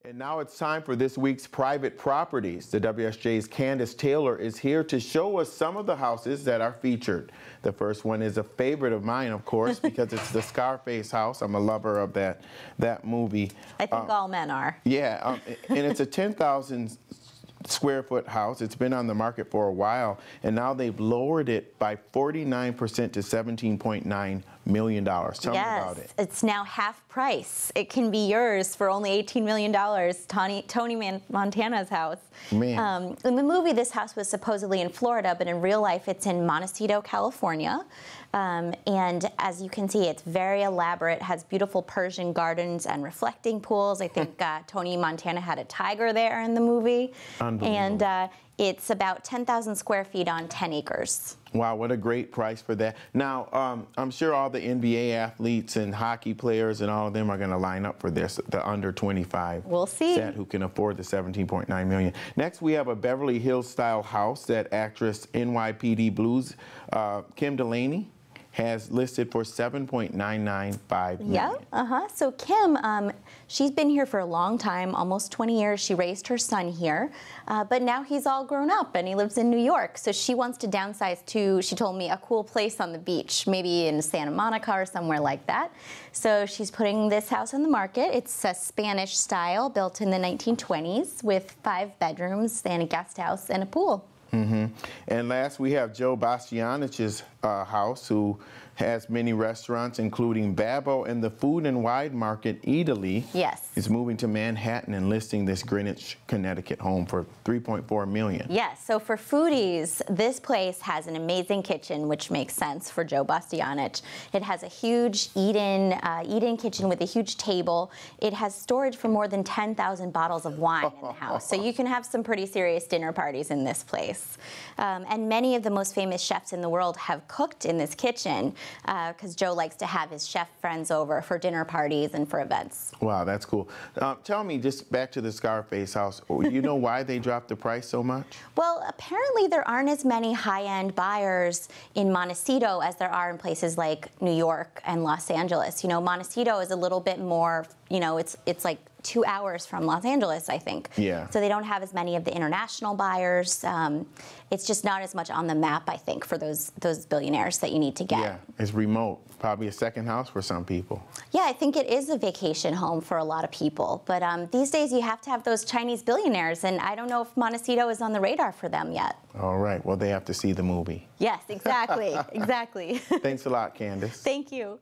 And now it's time for this week's Private Properties. The WSJ's Candace Taylor is here to show us some of the houses that are featured. The first one is a favorite of mine, of course, because it's the Scarface house. I'm a lover of that movie. I think all men are. Yeah, and it's a 10,000 square foot house. It's been on the market for a while, and now they've lowered it by 49% to $17.9 million. Tell me about it. It's now half price. It can be yours for only $18 million. Tony Montana's house. Man. In the movie, this house was supposedly in Florida, but in real life, it's in Montecito, California. And as you can see, it's very elaborate, has beautiful Persian gardens and reflecting pools. I think Tony Montana had a tiger there in the movie. And it's about 10,000 square feet on 10 acres. Wow, what a great price for that. Now, I'm sure all the NBA athletes and hockey players and all of them are going to line up for this, the under 25 we'll see. set who can afford the $17.9 million. Next, we have a Beverly Hills style house that actress NYPD Blues Kim Delaney has listed for $7.995 million. Yeah, So Kim, she's been here for a long time, almost 20 years. She raised her son here, but now he's all grown up and he lives in New York. So she wants to downsize to, she told me, a cool place on the beach, maybe in Santa Monica or somewhere like that. So she's putting this house on the market. It's a Spanish style, built in the 1920s with 5 bedrooms and a guest house and a pool. And last, we have Joe Bastianich's house, who has many restaurants, including Babbo and the Food and Wine Market Eataly. Yes. Is moving to Manhattan and listing this Greenwich, Connecticut home for $3.4 million. Yes, so for foodies, this place has an amazing kitchen, which makes sense for Joe Bastianich. It has a huge eat-in kitchen with a huge table. It has storage for more than 10,000 bottles of wine in the house. So you can have some pretty serious dinner parties in this place. And many of the most famous chefs in the world have cooked in this kitchen because Joe likes to have his chef friends over for dinner parties and for events. Wow, that's cool. Tell me, just back to the Scarface house, you know why they dropped the price so much? Well, apparently there aren't as many high-end buyers in Montecito as there are in places like New York and Los Angeles. You know, Montecito is a little bit more, you know, it's like 2 hours from Los Angeles, I think. Yeah. So they don't have as many of the international buyers. It's just not as much on the map, I think, for those billionaires that you need to get. Yeah, it's remote. Probably a second house for some people. Yeah, I think it is a vacation home for a lot of people. But these days you have to have those Chinese billionaires, and I don't know if Montecito is on the radar for them yet. All right. Well, they have to see the movie. Yes, exactly. Exactly. Thanks a lot, Candace. Thank you.